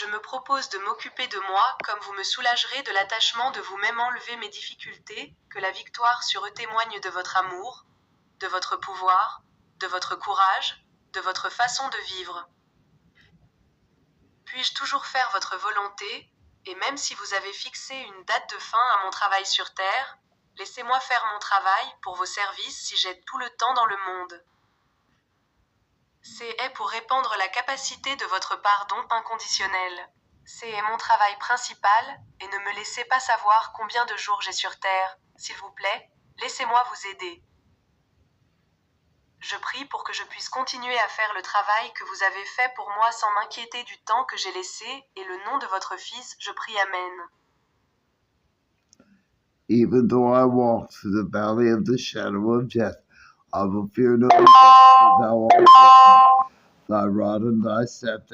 Je me propose de m'occuper de moi comme vous me soulagerez de l'attachement de vous-même enlever mes difficultés, que la victoire sur eux témoigne de votre amour, de votre pouvoir, de votre courage, de votre façon de vivre. Puis-je toujours faire votre volonté, et même si vous avez fixé une date de fin à mon travail sur Terre, laissez-moi faire mon travail pour vos services si j'ai tout le temps dans le monde. C'est pour répandre la capacité de votre pardon inconditionnel. C'est mon travail principal, et ne me laissez pas savoir combien de jours j'ai sur Terre. S'il vous plaît, laissez-moi vous aider. Je prie pour que je puisse continuer à faire le travail que vous avez fait pour moi sans m'inquiéter du temps que j'ai laissé, et le nom de votre Fils, je prie Amen. Even though I walk through the valley of the shadow of death, I will fear no evil, for thou art with me. Thy rod and thy staff